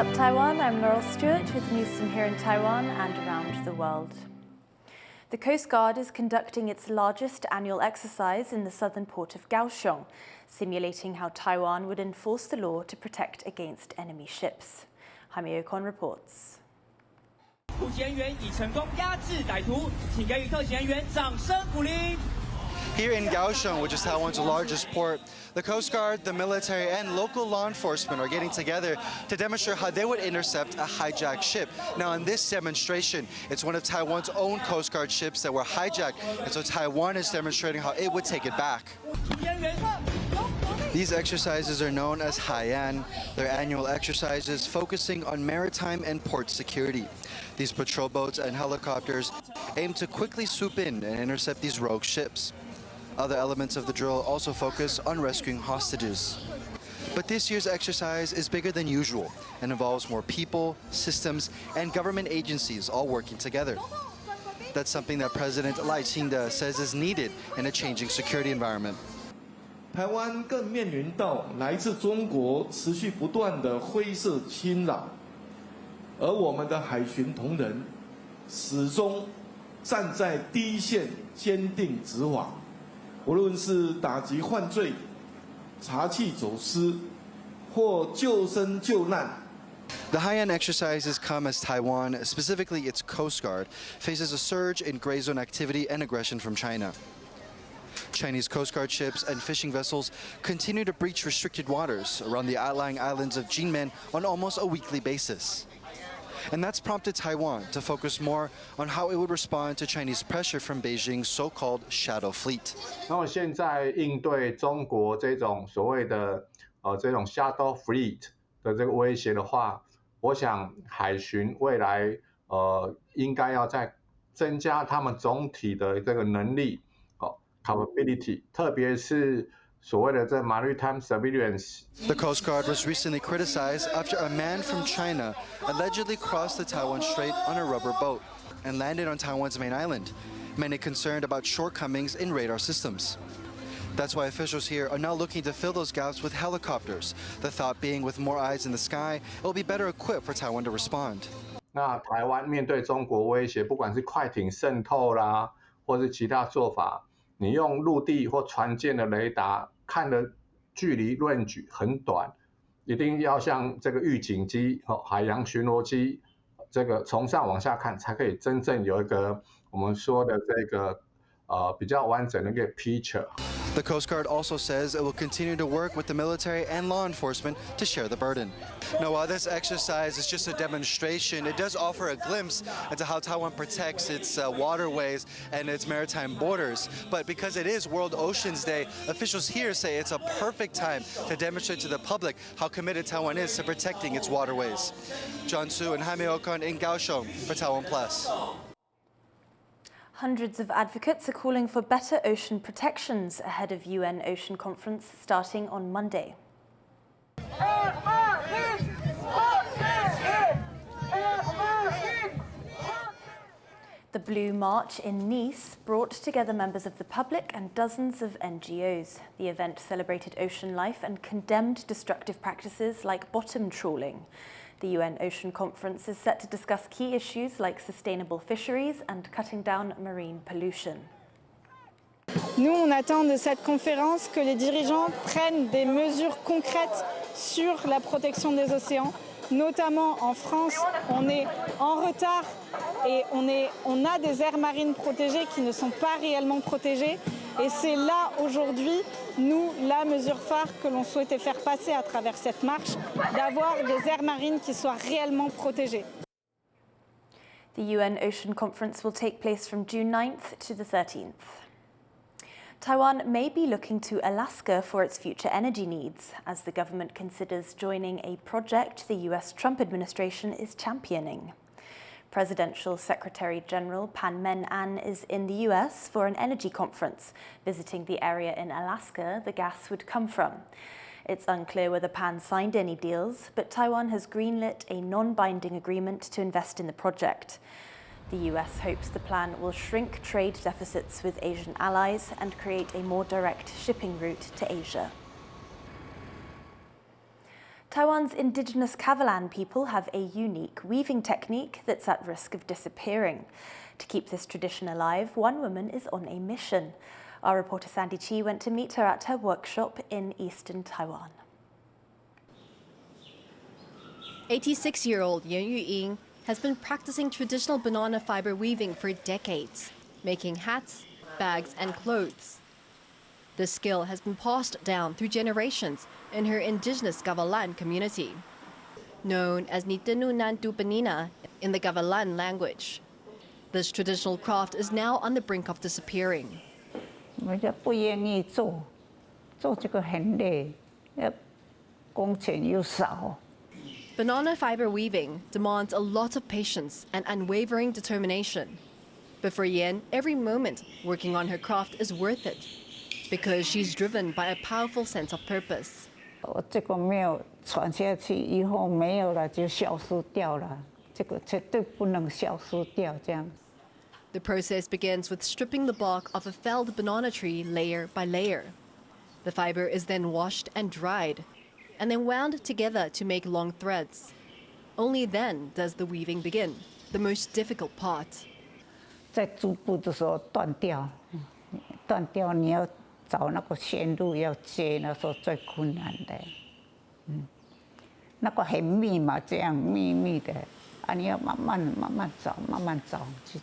up, Taiwan? I'm Laurel Stewart with news from here in Taiwan and around the world. The Coast Guard is conducting its largest annual exercise in the southern port of Kaohsiung, simulating how Taiwan would enforce the law to protect against enemy ships. Jaime Ocon reports. 特勤人员已成功压制歹徒，请给予特勤人员掌声鼓励。 Here in Kaohsiung, which is Taiwan's largest port, the Coast Guard, the military, and local law enforcement are getting together to demonstrate how they would intercept a hijacked ship. Now, in this demonstration, it's one of Taiwan's own Coast Guard ships that were hijacked, and so Taiwan is demonstrating how it would take it back. These exercises are known as Haiyan. They're annual exercises focusing on maritime and port security. These patrol boats and helicopters aim to quickly swoop in and intercept these rogue ships. Other elements of the drill also focus on rescuing hostages. But this year's exercise is bigger than usual and involves more people, systems, and government agencies all working together. That's something that President Lai Ching-te says is needed in a changing security environment. 台湾更面临到来自中国持续不断的灰色侵扰，而我们的海巡同仁始终站在第一线，坚定执法。 无论是打击犯罪、查缉走私或救生救难。 The Haiyan exercises come as Taiwan, specifically its Coast Guard, faces a surge in gray zone activity and aggression from China. Chinese Coast Guard ships and fishing vessels continue to breach restricted waters around the outlying islands of Jinmen on almost a weekly basis. And that's prompted Taiwan to focus more on how it would respond to Chinese pressure from Beijing's so-called shadow fleet. 那么现在应对中国这种所谓的这种 shadow fleet 的这个威胁的话，我想海巡未来应该要再增加他们总体的这个能力capability， 特别是 所谓的这 Maritime surveillance. The Coast Guard was recently criticized after a man from China allegedly crossed the Taiwan Strait on a rubber boat and landed on Taiwan's main island, many concerned about shortcomings in radar systems. That's why officials here are now looking to fill those gaps with helicopters, the thought being with more eyes in the sky, it will be better equipped for Taiwan to respond. 那台湾面对中国威胁，不管是快艇渗透啦，或是其他做法，你用陆地或船舰的雷达看的距离 range 很短，一定要像这个预警机、海洋巡逻机，这个从上往下看，才可以真正有一个我们说的这个比较完整的一个 picture。 The Coast Guard also says it will continue to work with the military and law enforcement to share the burden. Now, while this exercise is just a demonstration, it does offer a glimpse into how Taiwan protects its waterways and its maritime borders. But because it is World Oceans Day, officials here say it's a perfect time to demonstrate to the public how committed Taiwan is to protecting its waterways. John Su and Jaime Ocon in Kaohsiung for TaiwanPlus. Hundreds of advocates are calling for better ocean protections ahead of UN Ocean Conference starting on Monday. The Blue March in Nice brought together members of the public and dozens of NGOs. The event celebrated ocean life and condemned destructive practices like bottom trawling. The UN Ocean Conference is set to discuss key issues like sustainable fisheries and cutting down marine pollution. Nous, on attend de cette conférence que les dirigeants prennent des mesures concrètes sur la protection des océans. Notamment en France, on est en retard et on a des aires marines protégées qui ne sont pas réellement protégées. Et c'est là, aujourd'hui, nous, la mesure phare que l'on souhaitait faire passer à travers cette marche, d'avoir des aires marines qui soient réellement protégées. The UN Ocean Conference will take place from June 9th to the 13th. Taiwan may be looking to Alaska for its future energy needs, as the government considers joining a project the US Trump administration is championing. Presidential Secretary General Pan Men-an is in the US for an energy conference, visiting the area in Alaska the gas would come from. It's unclear whether Pan signed any deals, but Taiwan has greenlit a non-binding agreement to invest in the project. The US hopes the plan will shrink trade deficits with Asian allies and create a more direct shipping route to Asia. Taiwan's Indigenous Kavalan people have a unique weaving technique that's at risk of disappearing. To keep this tradition alive, one woman is on a mission. Our reporter Sandy Chi went to meet her at her workshop in eastern Taiwan. 86-year-old Yan Yuying has been practicing traditional banana fiber weaving for decades, making hats, bags and clothes. This skill has been passed down through generations in her Indigenous Gavalan community, known as Nitenunan Tupanina in the Gavalan language. This traditional craft is now on the brink of disappearing. Banana fiber weaving demands a lot of patience and unwavering determination. But for Yan, every moment working on her craft is worth it, because she's driven by a powerful sense of purpose. The process begins with stripping the bark of a felled banana tree layer by layer. The fiber is then washed and dried, and then wound together to make long threads. Only then does the weaving begin, the most difficult part. 在织布的时候断掉，你要找那个线路要接，那时候最困难的。那个很密嘛，这样密密的，你要慢慢找，去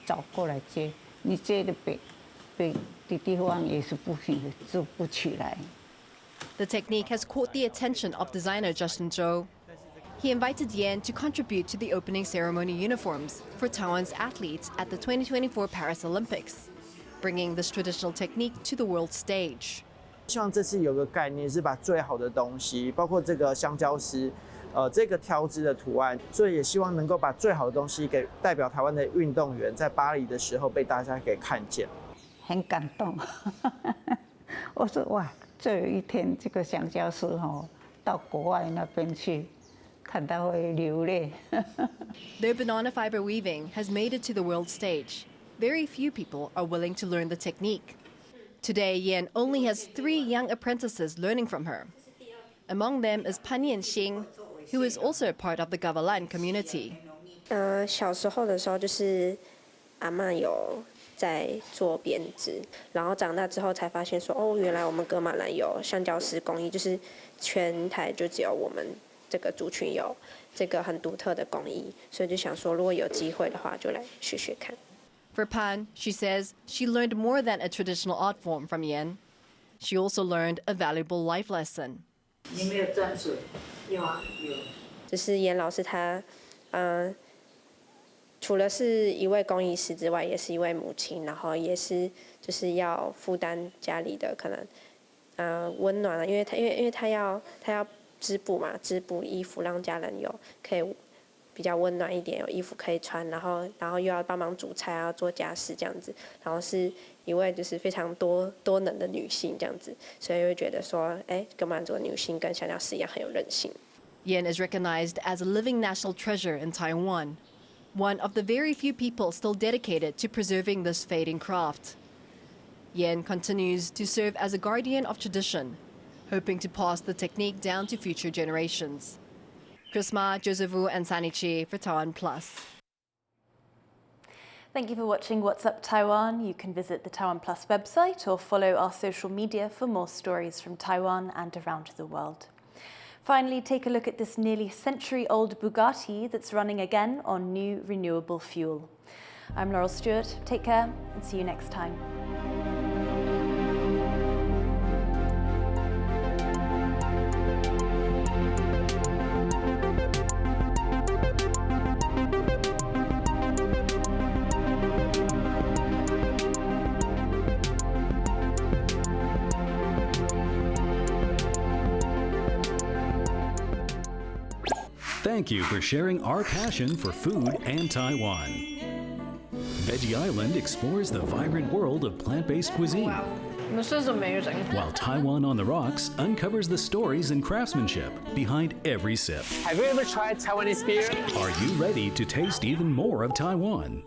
找过来接。你接的别的地方也是不行的，织不起来。 The technique has caught the attention of designer Justin Zhou. He invited Yan to contribute to the opening ceremony uniforms for Taiwan's athletes at the 2024 Paris Olympics, bringing this traditional technique to the world stage. 希望这次有个概念是把最好的东西，包括这个香蕉丝，这个挑织的图案，所以也希望能够把最好的东西给代表台湾的运动员，在巴黎的时候被大家给看见。很感动，我说哇，这有一天这个香蕉丝到国外那边去。 Though banana fiber weaving has made it to the world stage, very few people are willing to learn the technique. Today, Yan only has 3 young apprentices learning from her. Among them is Pan Yanxing, who is also part of the Gavalan community. 小时候的时候，就是阿嬷有在做编织，然后长大之后才发现说，哦，原来我们噶玛兰有橡胶丝工艺，就是全台就只有我们。 这个族群有这个很独特的工艺，所以就想说，如果有机会的话，就来学学看。For Pan, she says she learned more than a traditional art form from Yan. She also learned a valuable life lesson. 你没有沾水？有啊，有。就是严老师他，除了是一位工艺师之外，也是一位母亲，然后也是就是要负担家里的可能，温暖啊，因为他要。 织布嘛，织布衣服让家人有可以比较温暖一点，有衣服可以穿，然后又要帮忙煮菜啊，做家事这样子，然后是一位就是非常多能的女性这样子，所以会觉得说，哎，噶玛兰族的女性跟香蕉丝一样很有韧性。Yan is recognized as a living national treasure in Taiwan, one of the very few people still dedicated to preserving this fading craft. Yan continues to serve as a guardian of tradition, hoping to pass the technique down to future generations. Chris Ma, Joseph Wu and Sanichi for TaiwanPlus. Thank you for watching What's Up Taiwan. You can visit the TaiwanPlus website or follow our social media for more stories from Taiwan and around the world. Finally, take a look at this nearly century-old Bugatti that's running again on new renewable fuel. I'm Laurel Stewart. Take care and see you next time. Thank you for sharing our passion for food and Taiwan. Veggie Island explores the vibrant world of plant-based cuisine. Wow, this is amazing. While Taiwan on the Rocks uncovers the stories and craftsmanship behind every sip. Have you ever tried Taiwanese beer? Are you ready to taste even more of Taiwan?